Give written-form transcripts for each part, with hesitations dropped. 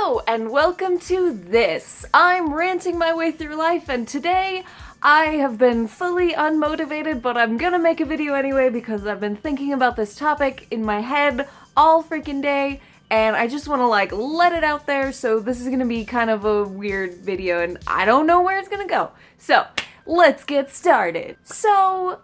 Hello and welcome to this. I'm ranting my way through life, and today I have been fully unmotivated, but I'm gonna make a video anyway because I've been thinking about this topic in my head all freaking day, and I just want to let it out there. So this is gonna be kind of a weird video and I don't know where it's gonna go. So let's get started. So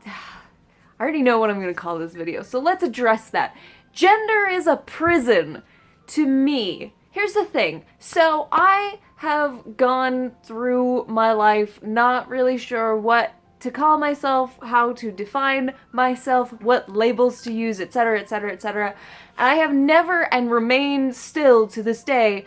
I already know what I'm gonna call this video, so let's address that. Gender is a prison to me. Here's the thing. So I have gone through my life not really sure what to call myself, how to define myself, what labels to use, etc, etc, etc. And I have never and remain still to this day,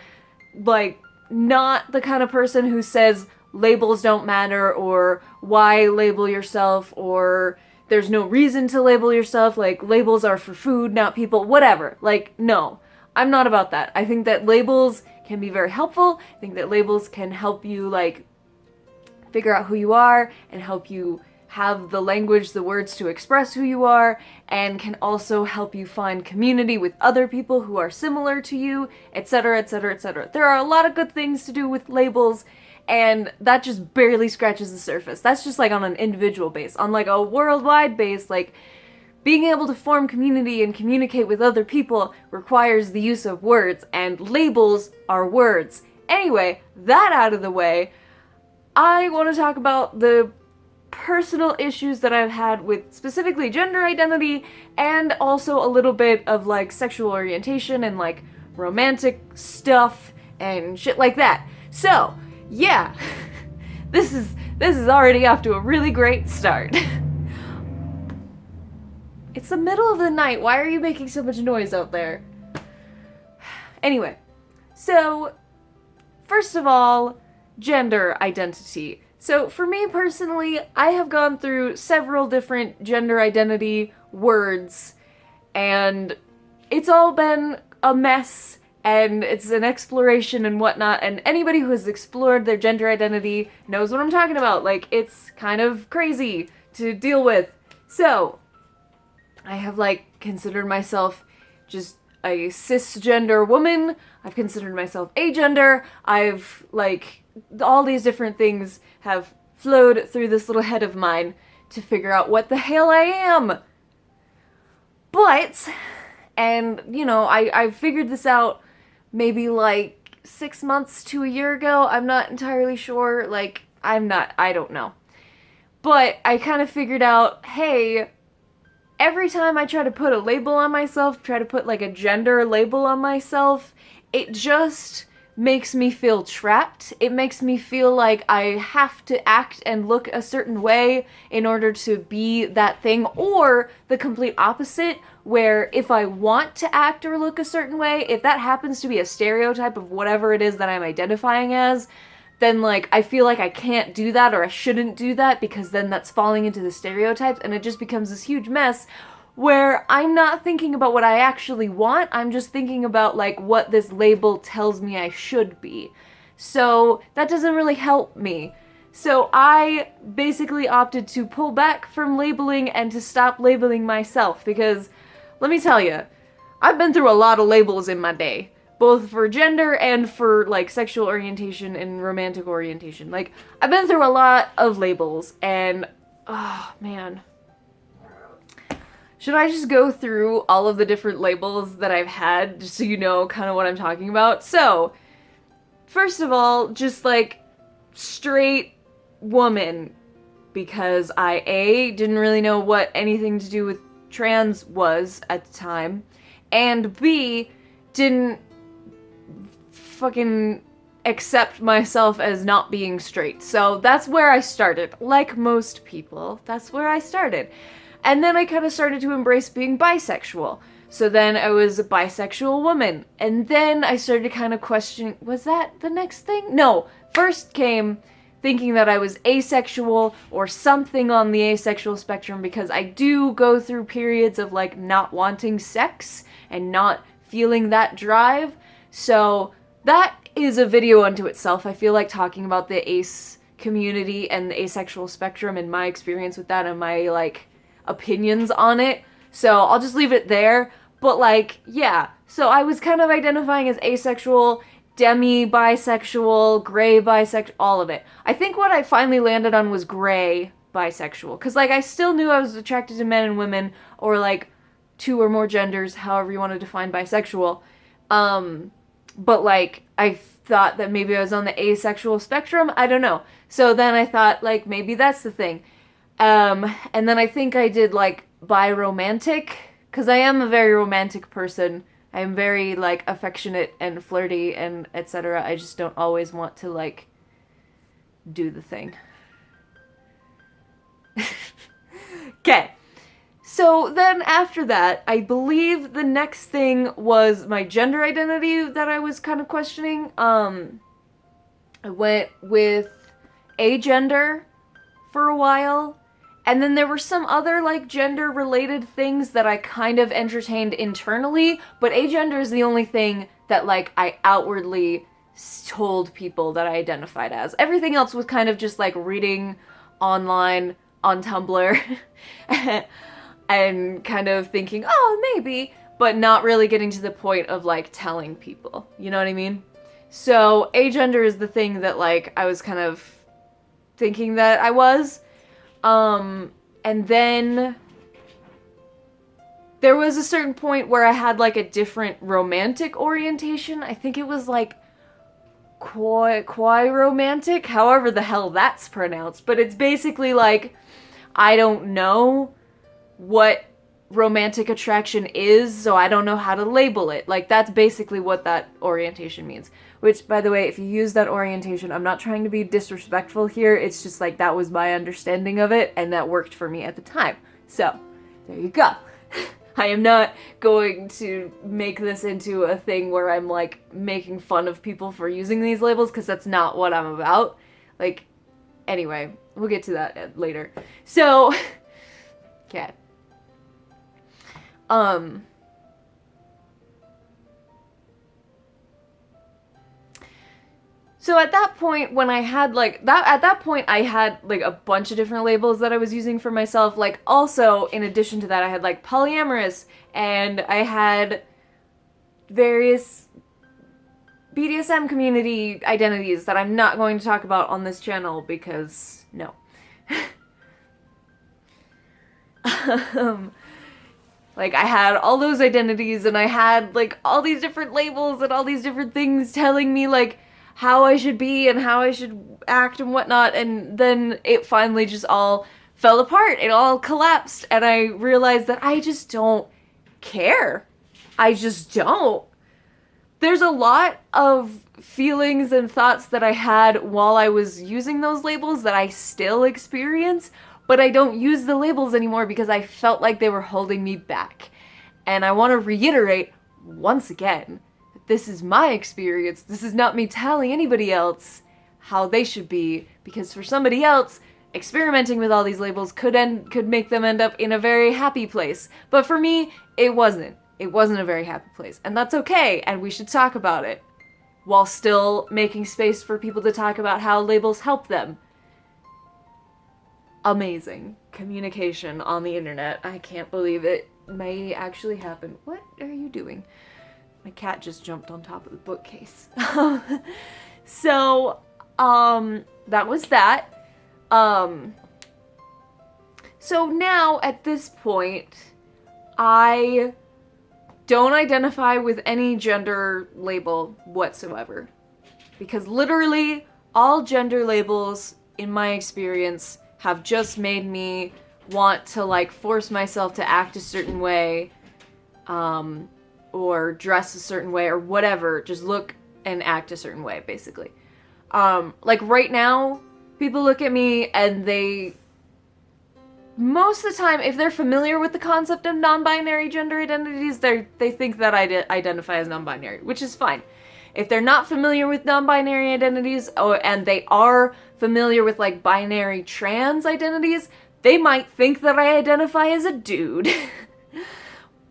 not the kind of person who says labels don't matter, or why label yourself, or there's no reason to label yourself, labels are for food, not people, whatever. No. I'm not about that. I think that labels can be very helpful. I think that labels can help you, figure out who you are and help you have the language, the words to express who you are, and can also help you find community with other people who are similar to you, etc, etc, etc. There are a lot of good things to do with labels, and that just barely scratches the surface. That's just, on an individual base. On, a worldwide base, being able to form community and communicate with other people requires the use of words, and labels are words. Anyway, that out of the way, I want to talk about the personal issues that I've had with specifically gender identity, and also a little bit of sexual orientation and romantic stuff and shit like that. So, yeah, this is already off to a really great start. It's the middle of the night. Why are you making so much noise out there? Anyway, so first of all, gender identity. So for me personally, I have gone through several different gender identity words, and it's all been a mess, and it's an exploration and whatnot, and anybody who has explored their gender identity knows what I'm talking about. It's kind of crazy to deal with. So I have considered myself just a cisgender woman. I've considered myself agender. I've all these different things have flowed through this little head of mine to figure out what the hell I am. But, and I figured this out maybe 6 months to a year ago. I'm not entirely sure. I don't know. But I kind of figured out, hey, every time I try to put a label on myself, try to put a gender label on myself, it just makes me feel trapped. It makes me feel like I have to act and look a certain way in order to be that thing, or the complete opposite, where if I want to act or look a certain way, if that happens to be a stereotype of whatever it is that I'm identifying as, then I feel like I can't do that, or I shouldn't do that, because then that's falling into the stereotypes, and it just becomes this huge mess where I'm not thinking about what I actually want. I'm just thinking about what this label tells me I should be. So that doesn't really help me. So I basically opted to pull back from labeling and to stop labeling myself, because let me tell you, I've been through a lot of labels in my day. Both for gender and for, sexual orientation and romantic orientation. I've been through a lot of labels, and, oh, man. Should I just go through all of the different labels that I've had, just so you know kind of what I'm talking about? So, first of all, just, straight woman, because I, A, didn't really know what anything to do with trans was at the time, and B, didn't fucking accept myself as not being straight. So that's where I started. Like most people, that's where I started. And then I kind of started to embrace being bisexual. So then I was a bisexual woman. And then I started kind of questioning, was that the next thing? No, first came thinking that I was asexual or something on the asexual spectrum, because I do go through periods of not wanting sex and not feeling that drive. So that is a video unto itself. I feel like talking about the ace community and the asexual spectrum and my experience with that and my opinions on it. So I'll just leave it there. But yeah, So I was kind of identifying as asexual, demi-bisexual, gray bisexual, all of it. I think what I finally landed on was gray bisexual. Because, like, I still knew I was attracted to men and women, or, like, two or more genders, however you want to define bisexual. But, like, I thought that maybe I was on the asexual spectrum. I don't know. So then I thought, like, maybe that's the thing. And then I think I did, like, biromantic, because I am a very romantic person. I'm very, like, affectionate and flirty and etc. I just don't always want to, like, do the thing. Okay. So then after that, I believe the next thing was my gender identity that I was kind of questioning. I went with agender for a while. And then there were some other, like, gender-related things that I kind of entertained internally, but agender is the only thing that, like, I outwardly told people that I identified as. Everything else was kind of just, like, reading online on Tumblr and kind of thinking, oh, maybe, but not really getting to the point of, like, telling people. You know what I mean? So agender is the thing that, like, I was kind of thinking that I was. And then there was a certain point where I had, like, a different romantic orientation. I think it was, like, quasi-romantic, however the hell that's pronounced. But it's basically, like, I don't know what romantic attraction is, so I don't know how to label it. Like, that's basically what that orientation means. Which, by the way, if you use that orientation, I'm not trying to be disrespectful here, it's just, like, that was my understanding of it, and that worked for me at the time. So, there you go. I am not going to make this into a thing where I'm, like, making fun of people for using these labels, because that's not what I'm about. Like, anyway, we'll get to that later. So, okay. So at that point, when I had, like, at that point, I had, like, a bunch of different labels that I was using for myself. Like, also, in addition to that, I had, like, polyamorous, and I had various BDSM community identities that I'm not going to talk about on this channel, because, no. Like, I had all those identities, and I had, like, all these different labels and all these different things telling me, like, how I should be and how I should act and whatnot, and then it finally just all fell apart. It all collapsed, and I realized that I just don't care. I just don't. There's a lot of feelings and thoughts that I had while I was using those labels that I still experience, but I don't use the labels anymore because I felt like they were holding me back. And I want to reiterate once again that this is my experience. This is not me telling anybody else how they should be, because for somebody else, experimenting with all these labels could make them end up in a very happy place. But for me, it wasn't. It wasn't a very happy place. And that's okay, and we should talk about it, while still making space for people to talk about how labels help them. Amazing communication on the internet. I can't believe it may actually happen. What are you doing? My cat just jumped on top of the bookcase. So, that was that. So now, at this point, I don't identify with any gender label whatsoever. Because literally, all gender labels, in my experience, have just made me want to, like, force myself to act a certain way, or dress a certain way, or whatever. Just look and act a certain way, basically. Like, right now, people look at me and they... Most of the time, if they're familiar with the concept of non-binary gender identities, they think that I identify as non-binary, which is fine. If they're not familiar with non-binary identities, and they are familiar with, like, binary trans identities, they might think that I identify as a dude.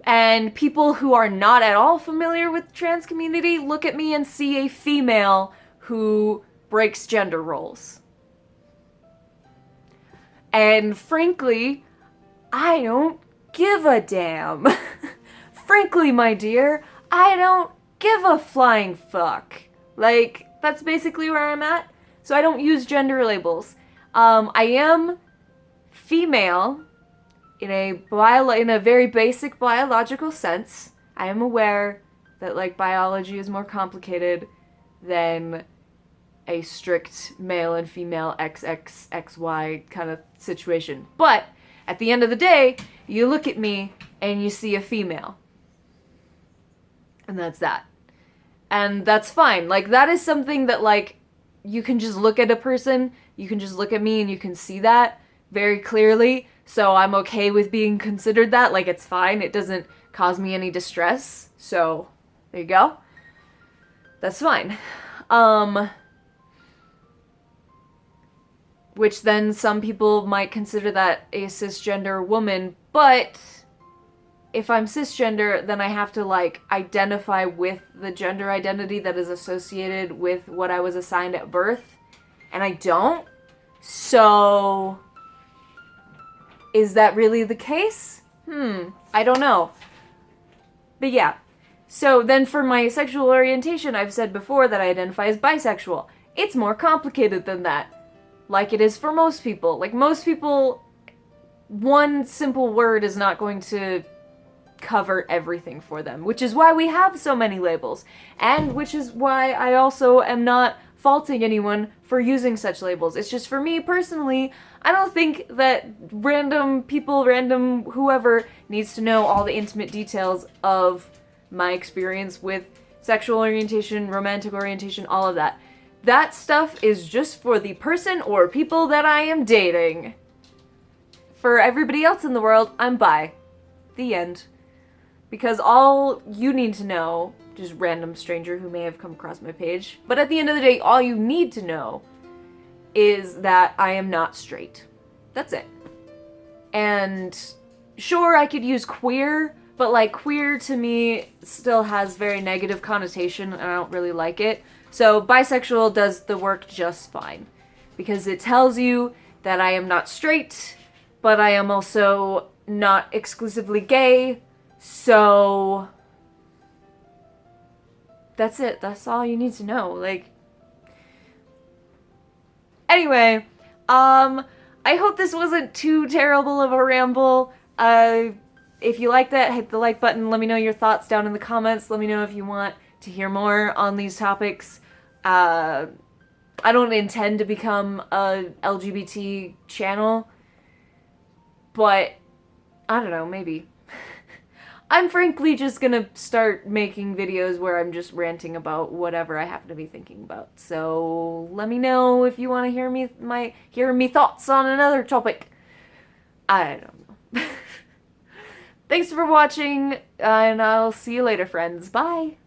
And people who are not at all familiar with the trans community look at me and see a female who breaks gender roles. And frankly, I don't give a damn. Frankly, my dear, I don't give a flying fuck. Like, that's basically where I'm at. So I don't use gender labels. I am female in a very basic biological sense. I am aware that, like, biology is more complicated than a strict male and female XXXY kind of situation. But at the end of the day, you look at me and you see a female. And that's that. And that's fine. Like, that is something that, like, you can just look at a person, you can just look at me and you can see that very clearly. So I'm okay with being considered that. Like, it's fine. It doesn't cause me any distress. So, there you go. That's fine. Which then some people might consider that a cisgender woman, but if I'm cisgender, then I have to, like, identify with the gender identity that is associated with what I was assigned at birth, and I don't. So, is that really the case? I don't know. But yeah. So then for my sexual orientation, I've said before that I identify as bisexual. It's more complicated than that. Like it is for most people. Like, most people, one simple word is not going to cover everything for them, which is why we have so many labels, and which is why I also am not faulting anyone for using such labels. It's just, for me personally, I don't think that random people, random whoever, needs to know all the intimate details of my experience with sexual orientation, romantic orientation, all of that. That stuff is just for the person or people that I am dating. For everybody else in the world, I'm bi. The end. Because all you need to know, just random stranger who may have come across my page, but at the end of the day, all you need to know is that I am not straight. That's it. And sure, I could use queer, but, like, queer to me still has very negative connotation and I don't really like it. So bisexual does the work just fine, because it tells you that I am not straight, but I am also not exclusively gay. So that's it. That's all you need to know. Like, anyway, I hope this wasn't too terrible of a ramble. If you like that, hit the like button. Let me know your thoughts down in the comments. Let me know if you want to hear more on these topics. I don't intend to become a LGBT channel, but I don't know, maybe. I'm frankly just gonna start making videos where I'm just ranting about whatever I happen to be thinking about. So let me know if you want to hear me thoughts on another topic. I don't know. Thanks for watching, and I'll see you later, friends. Bye!